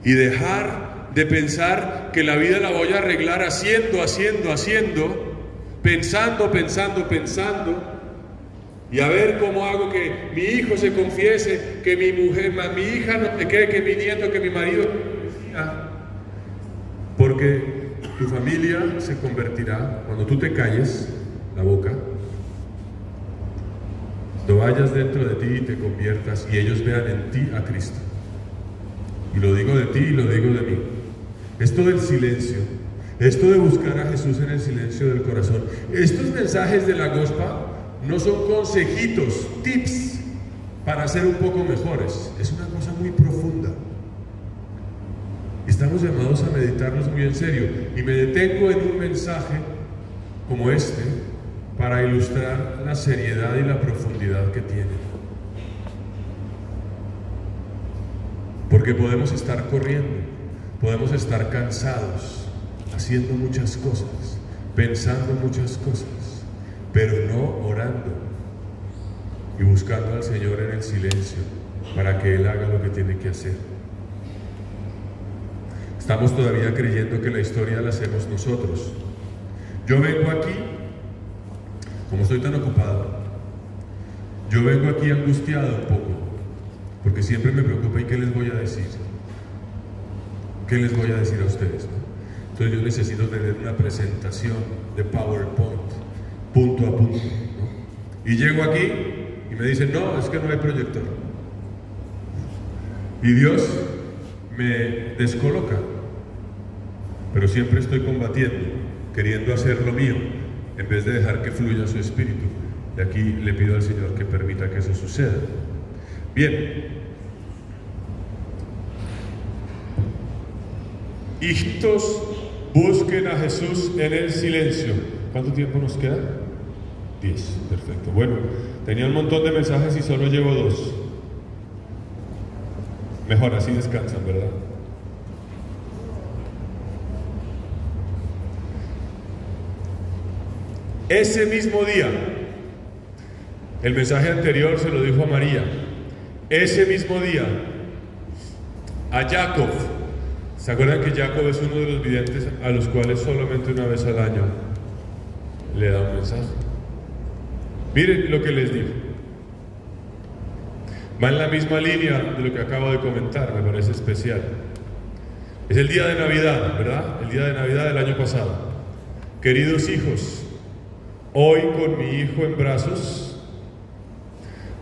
y dejar de pensar que la vida la voy a arreglar haciendo, pensando, y a ver cómo hago que mi hijo se confiese, que mi mujer, mi hija no te quede, que mi nieto, que mi marido. Porque tu familia se convertirá, cuando tú te calles la boca, cuando vayas dentro de ti y te conviertas y ellos vean en ti a Cristo. Y lo digo de ti y lo digo de mí. esto del silencio, esto de buscar a Jesús en el silencio del corazón. Estos mensajes de la Gospa no son consejitos, tips para ser un poco mejores. Es una cosa muy profunda. Estamos llamados a meditarlos muy en serio. Y me detengo en un mensaje como este para ilustrar la seriedad y la profundidad que tiene. Porque podemos estar corriendo, podemos estar cansados, haciendo muchas cosas, pensando muchas cosas, pero no orando y buscando al Señor en el silencio para que Él haga lo que tiene que hacer. Estamos todavía creyendo que la historia la hacemos nosotros. Yo vengo aquí, como estoy tan ocupado, yo vengo aquí angustiado un poco, porque siempre me preocupa, ¿y qué les voy a decir? ¿Qué les voy a decir a ustedes, no? Entonces yo necesito tener una presentación de PowerPoint, punto a punto, ¿no? Y llego aquí y me dicen, no, es que no hay proyector. Y Dios me descoloca, pero siempre estoy combatiendo, queriendo hacer lo mío, en vez de dejar que fluya su espíritu. Y aquí le pido al Señor que permita que eso suceda. Bien. Hijitos, busquen a Jesús en el silencio. ¿Cuánto tiempo nos queda? 10, perfecto. Bueno, tenía un montón de mensajes y solo llevo 2. Mejor, así descansan, ¿verdad? Ese mismo día, el mensaje anterior se lo dijo a María, ese mismo día, a Jacob. ¿Se acuerdan que Jacob es uno de los videntes a los cuales solamente una vez al año le da un mensaje? Miren lo que les digo. Va en la misma línea de lo que acabo de comentar, me parece especial. Es el día de Navidad, ¿verdad? El día de Navidad del año pasado. Queridos hijos, hoy con mi hijo en brazos,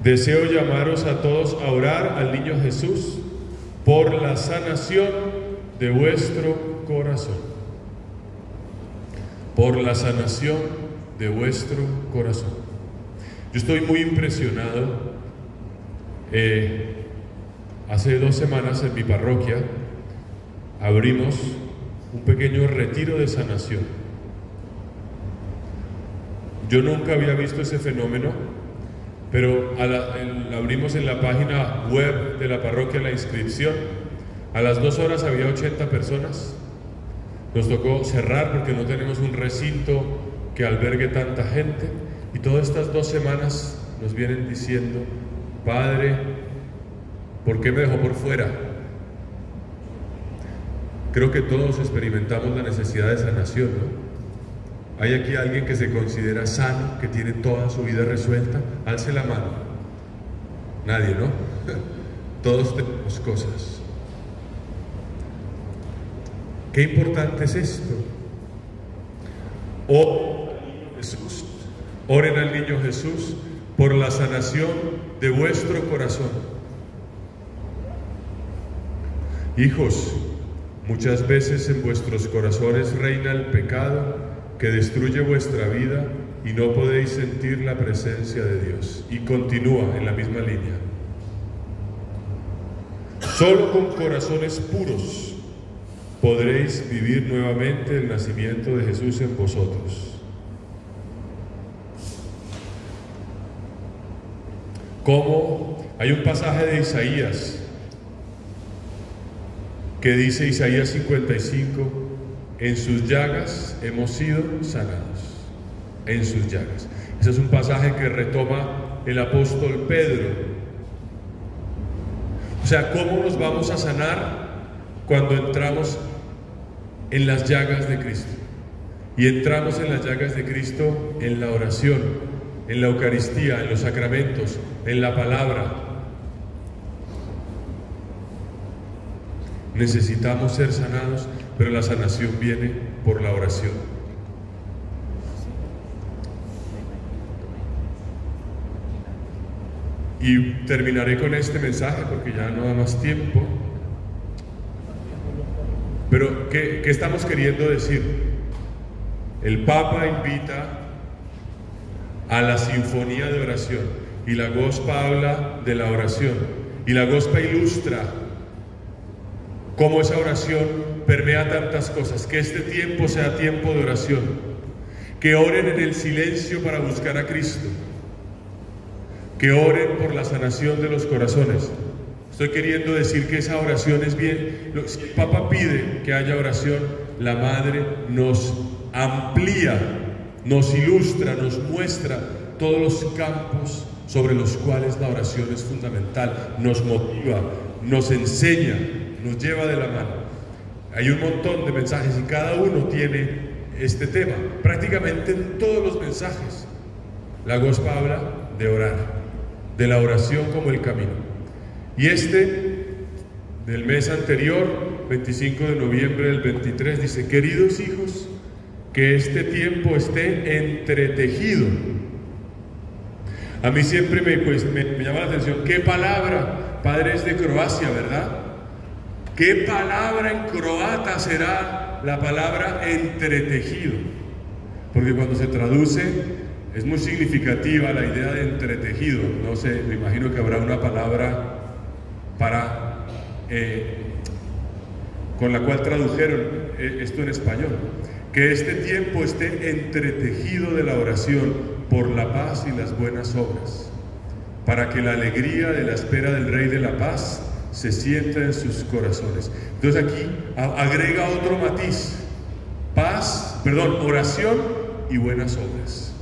deseo llamaros a todos a orar al niño Jesús por la sanación de vuestro corazón. Por la sanación de vuestro corazón. Yo estoy muy impresionado. Hace 2 semanas en mi parroquia abrimos un pequeño retiro de sanación. Yo nunca había visto ese fenómeno, pero abrimos en la página web de la parroquia la inscripción. A las 2 horas había 80 personas. Nos tocó cerrar porque no tenemos un recinto que albergue tanta gente. Y todas estas 2 semanas nos vienen diciendo, Padre, ¿por qué me dejó por fuera? Creo que todos experimentamos la necesidad de sanación, ¿no? ¿Hay aquí alguien que se considera sano, que tiene toda su vida resuelta? Alce la mano. Nadie, ¿no? Todos tenemos cosas. Qué importante es esto. Oren al niño Jesús por la sanación de vuestro corazón. Hijos, muchas veces en vuestros corazones reina el pecado que destruye vuestra vida y no podéis sentir la presencia de Dios. Y continúa en la misma línea. Solo con corazones puros podréis vivir nuevamente el nacimiento de Jesús en vosotros. Como hay un pasaje de Isaías que dice, Isaías 55, en sus llagas hemos sido sanados. En sus llagas. Ese es un pasaje que retoma el apóstol Pedro. O sea, ¿cómo nos vamos a sanar? Cuando entramos en las llagas de Cristo. Y entramos en las llagas de Cristo en la oración, en la Eucaristía, en los sacramentos, en la palabra. Necesitamos ser sanados, pero la sanación viene por la oración. Y terminaré con este mensaje porque ya no da más tiempo. Pero, ¿qué estamos queriendo decir? El Papa invita a la sinfonía de oración, y la Gospa habla de la oración, y la Gospa ilustra cómo esa oración permea tantas cosas. Que este tiempo sea tiempo de oración, que oren en el silencio para buscar a Cristo, que oren por la sanación de los corazones. Estoy queriendo decir que esa oración es bien. Si el Papa pide que haya oración, la Madre nos amplía, nos ilustra, nos muestra todos los campos sobre los cuales la oración es fundamental, nos motiva, nos enseña, nos lleva de la mano. Hay un montón de mensajes y cada uno tiene este tema. Prácticamente en todos los mensajes la Gospa habla de orar, de la oración como el camino. Y del mes anterior, 25 de noviembre del 23, dice: queridos hijos, que este tiempo esté entretejido. A mí siempre me llama la atención, ¿qué palabra? Padre, es de Croacia, ¿verdad? ¿Qué palabra en croata será la palabra entretejido? Porque cuando se traduce es muy significativa la idea de entretejido. No sé, me imagino que habrá una palabra con la cual tradujeron esto en español. Que este tiempo esté entretejido de la oración por la paz y las buenas obras, para que la alegría de la espera del Rey de la Paz se sienta en sus corazones. Entonces aquí agrega otro matiz: oración y buenas obras.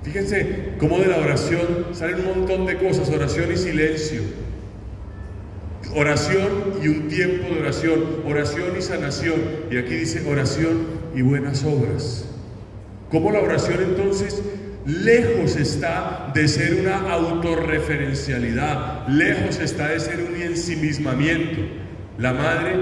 Fíjense cómo de la oración salen un montón de cosas: oración y silencio, oración y un tiempo de oración, oración y sanación, y aquí dice oración y buenas obras. Cómo la oración entonces lejos está de ser una autorreferencialidad, lejos está de ser un ensimismamiento. La Madre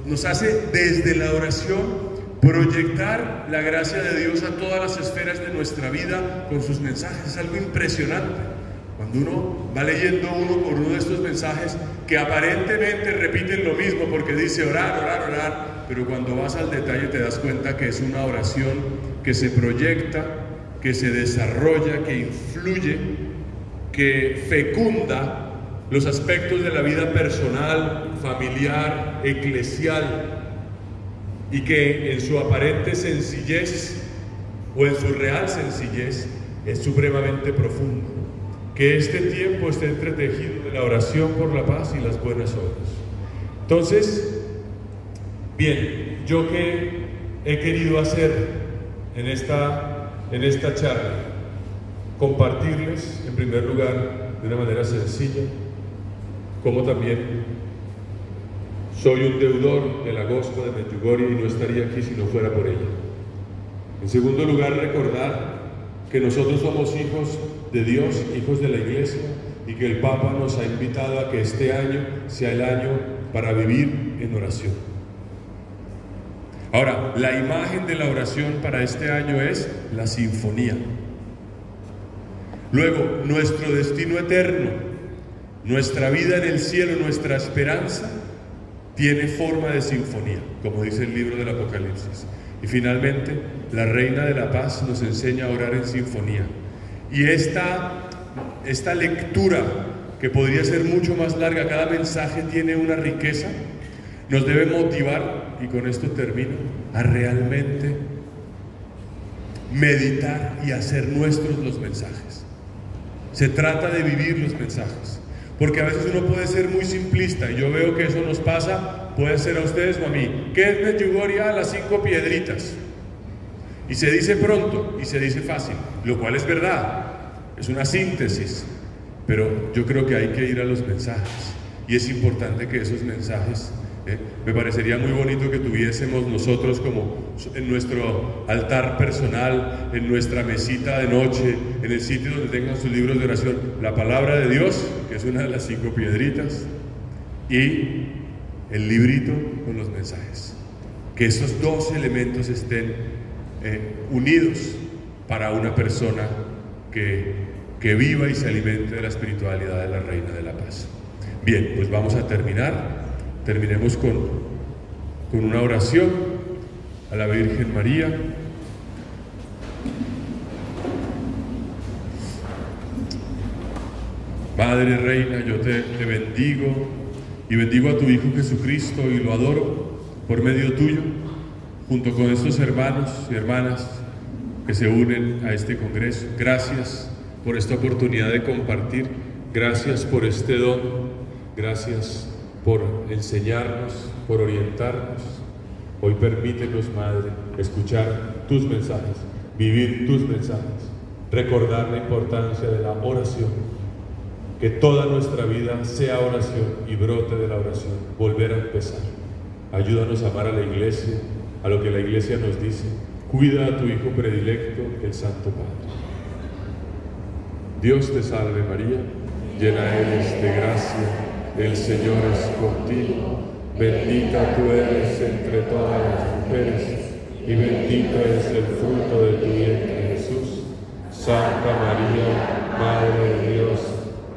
nos hace desde la oración proyectar la gracia de Dios a todas las esferas de nuestra vida con sus mensajes. Es algo impresionante. Cuando uno va leyendo uno por uno de estos mensajes que aparentemente repiten lo mismo porque dice orar, orar, orar, pero cuando vas al detalle te das cuenta que es una oración que se proyecta, que se desarrolla, que influye, que fecunda los aspectos de la vida personal, familiar, eclesial, y que en su aparente sencillez o en su real sencillez es supremamente profundo. Que este tiempo esté entretejido de la oración por la paz y las buenas obras. Entonces, bien, ¿yo qué he querido hacer en esta charla? Compartirles, en primer lugar, de una manera sencilla, como también soy un deudor de la Gospa de Medjugorje y no estaría aquí si no fuera por ella. En segundo lugar, recordar que nosotros somos hijos de Dios, hijos de la Iglesia, y que el Papa nos ha invitado a que este año sea el año para vivir en oración. Ahora, la imagen de la oración para este año es la sinfonía. Luego, nuestro destino eterno, nuestra vida en el cielo, nuestra esperanza, tiene forma de sinfonía, como dice el libro del Apocalipsis. Y finalmente, la Reina de la Paz nos enseña a orar en sinfonía. Y esta lectura, que podría ser mucho más larga, cada mensaje tiene una riqueza, nos debe motivar, y con esto termino, a realmente meditar y hacer nuestros los mensajes. Se trata de vivir los mensajes, porque a veces uno puede ser muy simplista, y yo veo que eso nos pasa, puede ser a ustedes o a mí. ¿Qué es Medjugorje? Las 5 piedritas. Y se dice pronto, y se dice fácil, lo cual es verdad, es una síntesis, pero yo creo que hay que ir a los mensajes, y es importante que esos mensajes, me parecería muy bonito que tuviésemos nosotros como en nuestro altar personal, en nuestra mesita de noche, en el sitio donde tengan sus libros de oración, la palabra de Dios, que es una de las 5 piedritas, y el librito con los mensajes. Que esos dos elementos estén unidos para una persona que viva y se alimente de la espiritualidad de la Reina de la Paz. Bien, pues vamos a terminemos con con una oración a la Virgen María. Madre Reina, yo te bendigo y bendigo a tu Hijo Jesucristo y lo adoro por medio tuyo, junto con estos hermanos y hermanas que se unen a este congreso. Gracias por esta oportunidad de compartir, gracias por este don, gracias por enseñarnos, por orientarnos. Hoy permítenos, Madre, escuchar tus mensajes, vivir tus mensajes, recordar la importancia de la oración, que toda nuestra vida sea oración y brote de la oración, volver a empezar. Ayúdanos a amar a la Iglesia, a lo que la Iglesia nos dice. Cuida a tu Hijo predilecto, el Santo Padre. Dios te salve María, llena eres de gracia, el Señor es contigo, bendita tú eres entre todas las mujeres, y bendito es el fruto de tu vientre Jesús. Santa María, Madre de Dios,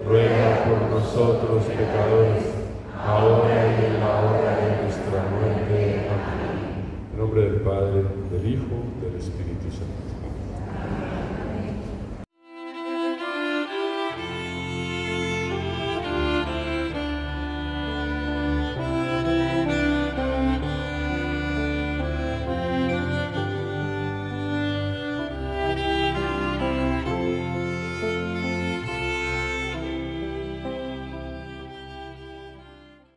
ruega por nosotros pecadores, ahora y en la hora de nuestra muerte. Amén. En nombre del Padre,